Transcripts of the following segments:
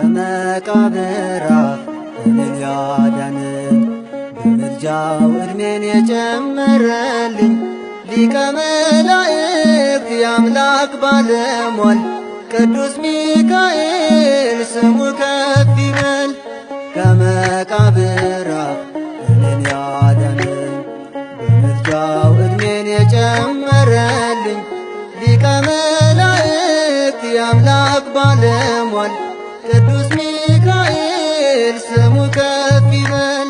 ከመቃብር አፍ እኔን ያዳነኝ በምልጃው ዕድሜን የጨመረልኝ ሊቀ መላእክት የአምላክ ባለሟል ቅዱስ ሚካኤል ስሙ ከፍ ይበል። ከመቃብር አፍ እኔን ያዳነኝ በምልጃው ዕድሜን የጨመረልኝ ሊቀ መላእክት የአምላክ ባለሟል ቅዱስ ሚካኤል ስሙ ከፍ ይበል።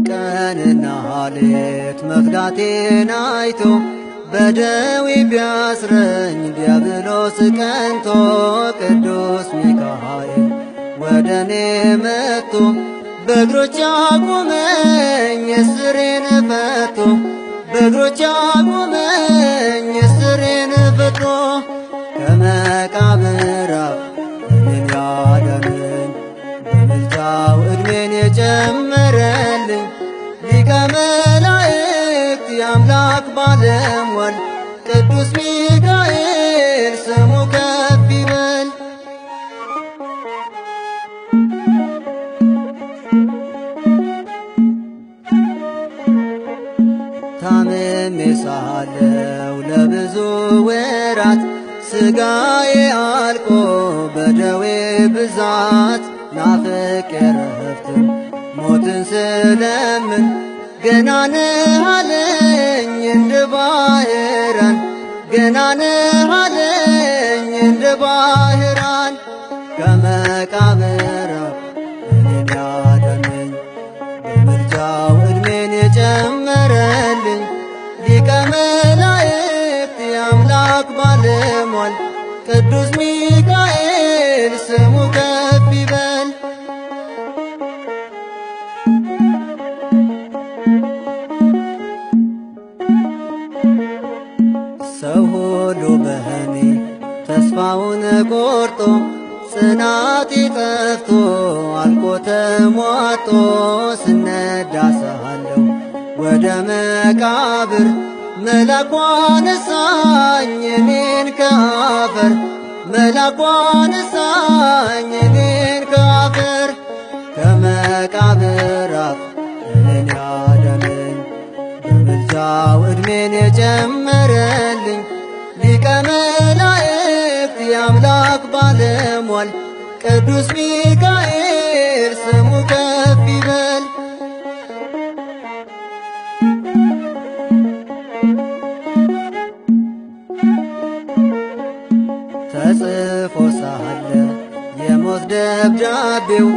ቀንና ሌት መፍዳቴን አይቶ በደዌ ቢያስረኝ ዲያብሎስ ቀንቶ ቅዱስ ሚካኤል ወደ እኔ መጥቶ በእግሮች አቆመኝ እስሬን ፈቶ በእግሮች አቆመኝ እስሬን ፈቶ። ከመቃብር አፍ እኔን ያዳነኝ በምልጃው ዕድሜን የጨመረልኝ ሊቀ መላእክት የአምላክ ባለሟል ቅዱስ ሚካኤል ስሙ ከፍ ይበል። ታምሜ ሳለሁ ለብዙ ወራት ሥጋዬ አልቆ በደዌ ብዛት ናፍቄ ረፍትን ሞትን ስለምን ገና ነህ አለኝ እንደ ባህራን ገና ነህ አለኝ እንደ ባህራን። ከመቃብር አፍ እኔን ያዳነኝ በምልጃው ዕድሜን የጨመረልኝ ሊቀ መላእክት የአምላክ ባለሟል ቅዱስ ሚካኤል ስሙ ከፍ ይበል። ሰው ሁሉ በእኔ ተስፋውን ቆርጦ ጽናቴ ጠፍቶ አልቆ ተሟጦ ስነዳ ሳለሁ ወደ መቃብር መላኩ አነሳኝ እኔን ከአፈር መላኩ አነሳኝ እኔን ከአፈር። ከመቃብር አፍ እኔን ያዳነኝ በምልጃው ዕድሜን የጨመረልኝ ሊቀ መላእክት የአምላክ ባለሟል ቅዱስ ሚካኤል ስሙ ከፍ ይበል። ተጽፎ ሳለ የሞት ደብዳቤው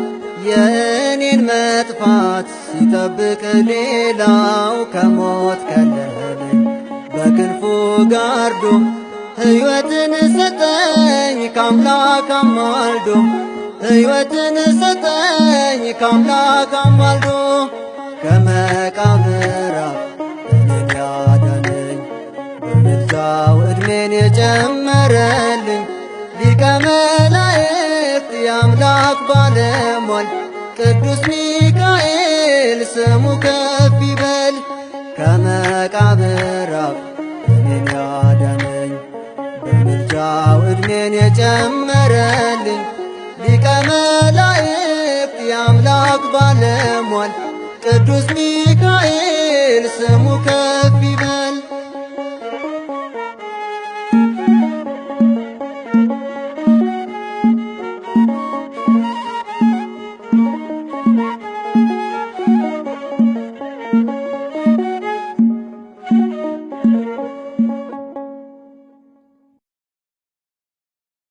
የእኔን መጥፋት ሲጠብቅ ሌላው ከሞት ከለለኝ በክንፉ ጋርዶ ሕይወትን ሰጠኝ ከአምላክ አማልዶ ሕይወትን ሰጠኝ ከአምላክ አማልዶ። ከመቃብር አፍ እኔን ያዳነኝ በምልጃው ዕድሜን የጨመረልኝ ሊቀ መላእክት የአምላክ ባለሟል ቅዱስ ሚካኤል ስሙ ከፍ ይበል። ከመቃብር አፍ እኔን ያዳነኝ በምልጃው ዕድሜን የጨመረልኝ ሊቀ መላእክት የአምላክ ባለሟል ቅዱስ